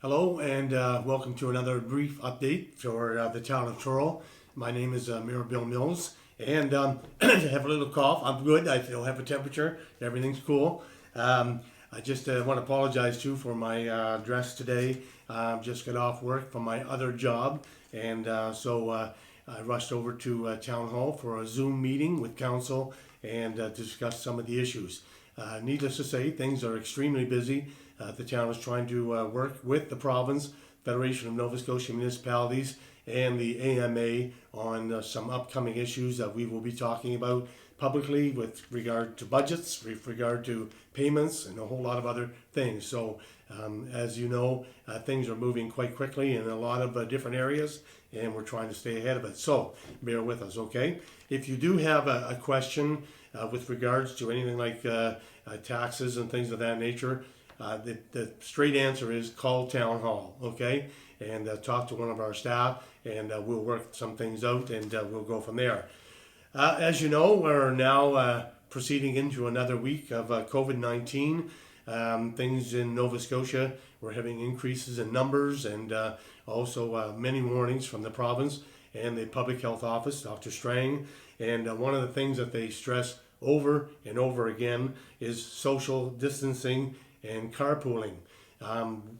Hello and welcome to another brief update for the town of Truro. My name is Mayor Bill Mills and I have a little cough. I'm good. I don't have a temperature. Everything's cool. I just want to apologize too for my dress today. Just got off work from my other job and so I rushed over to Town Hall for a Zoom meeting with council and discuss some of the issues. Needless to say, things are extremely busy. The town is trying to work with the province, Federation of Nova Scotia Municipalities, and the AMA on some upcoming issues that we will be talking about publicly with regard to budgets, with regard to payments, and a whole lot of other things. So, as you know, things are moving quite quickly in a lot of different areas, and we're trying to stay ahead of it. So, bear with us, okay? If you do have a question with regards to anything like taxes and things of that nature, the straight answer is call Town Hall, okay? And talk to one of our staff, and we'll work some things out, and we'll go from there. As you know, we're now proceeding into another week of COVID-19. Things in Nova Scotia, we're having increases in numbers, and also many warnings from the province and the Public Health Office, Dr. Strang. And one of the things that they stress over and over again is social distancing and carpooling.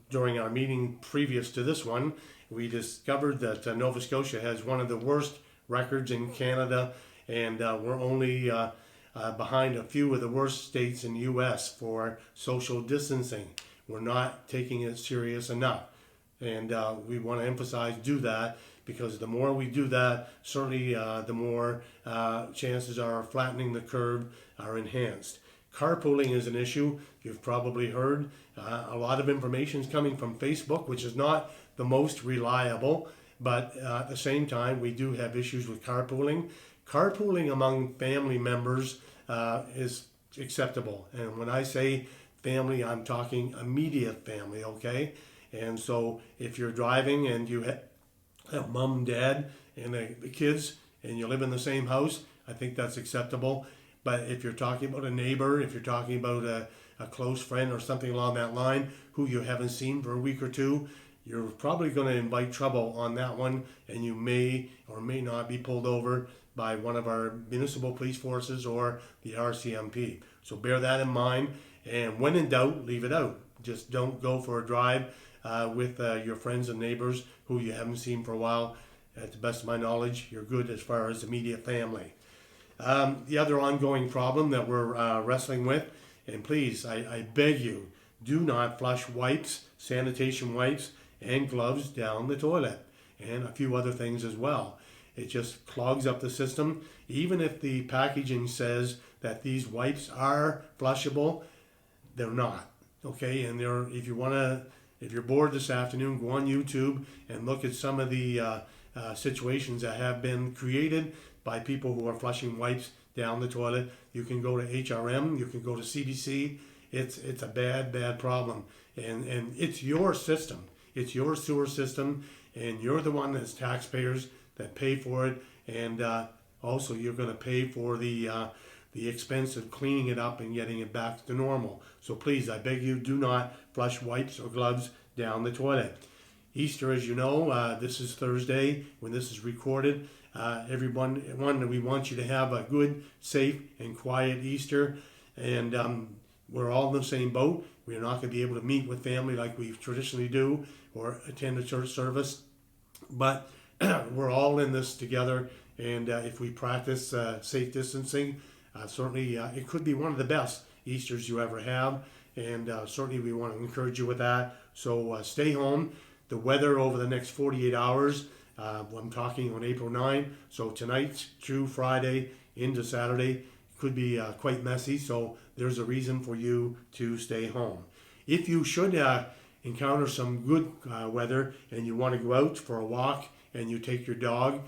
During our meeting previous to this one, we discovered that Nova Scotia has one of the worst records in Canada, and we're only behind a few of the worst states in the U.S. for social distancing. We're not taking it serious enough, and we want to emphasize do that, because the more we do that, certainly the more chances are flattening the curve are enhanced. Carpooling is an issue. You've probably heard a lot of information is coming from Facebook, which is not the most reliable, but at the same time, we do have issues with carpooling. Carpooling among family members is acceptable. And when I say family, I'm talking immediate family, okay? And so if you're driving and you have mom, dad, and the kids, and you live in the same house, I think that's acceptable. But if you're talking about a neighbor, if you're talking about a close friend or something along that line who you haven't seen for a week or two, you're probably going to invite trouble on that one, and you may or may not be pulled over by one of our municipal police forces or the RCMP. So bear that in mind, and when in doubt, leave it out. Just don't go for a drive with your friends and neighbors who you haven't seen for a while. At the best of my knowledge, you're good as far as immediate family. The other ongoing problem that we're wrestling with, and please, I beg you, do not flush wipes, sanitation wipes, and gloves down the toilet, and a few other things as well. It just clogs up the system. Even if the packaging says that these wipes are flushable, they're not. Okay, and if you're bored this afternoon, go on YouTube and look at some of the situations that have been created by people who are flushing wipes down the toilet. You can go to HRM, you can go to CBC. It's a bad problem, and it's your system. It's your sewer system, and you're the one as taxpayers that pay for it, and also you're going to pay for the expense of cleaning it up and getting it back to normal. So please, I beg you, do not flush wipes or gloves down the toilet. Easter, as you know, this is Thursday when this is recorded. Everyone, we want you to have a good, safe, and quiet Easter, and we're all in the same boat. We're not going to be able to meet with family like we traditionally do or attend a church service, but we're all in this together, and if we practice safe distancing, certainly it could be one of the best Easters you ever have, and certainly we want to encourage you with that. So stay home. The weather over the next 48 hours, I'm talking on April 9, so tonight through Friday into Saturday could be quite messy, so there's a reason for you to stay home. If you should encounter some good weather and you want to go out for a walk and you take your dog,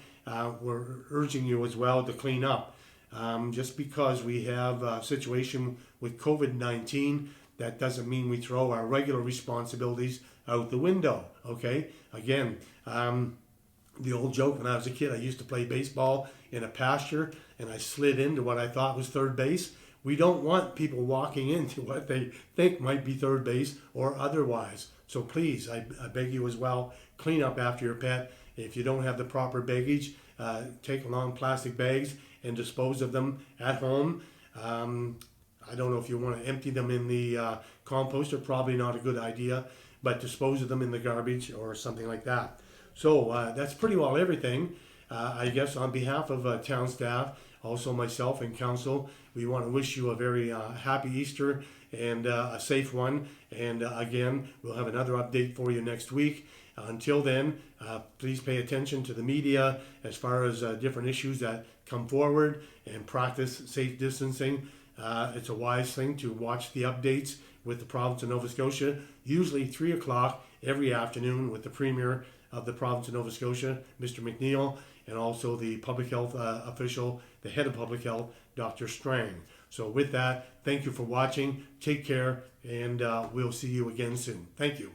we're urging you as well to clean up. Just because we have a situation with COVID-19, that doesn't mean we throw our regular responsibilities out the window, okay? Again, the old joke when I was a kid, I used to play baseball in a pasture and I slid into what I thought was third base. We don't want people walking into what they think might be third base or otherwise. So please, I beg you as well, clean up after your pet. If you don't have the proper baggage, take along plastic bags and dispose of them at home. I don't know if you want to empty them in the composter, probably not a good idea, but dispose of them in the garbage or something like that. So that's pretty well everything. I guess on behalf of town staff, also myself and council, we want to wish you a very happy Easter and a safe one. And again, we'll have another update for you next week. Until then, please pay attention to the media as far as different issues that come forward and practice safe distancing. It's a wise thing to watch the updates with the province of Nova Scotia, usually 3 o'clock every afternoon with the Premier of the province of Nova Scotia, Mr. McNeil, and also the public health official, the head of public health, Dr. Strang. So with that, thank you for watching, take care, and we'll see you again soon. Thank you.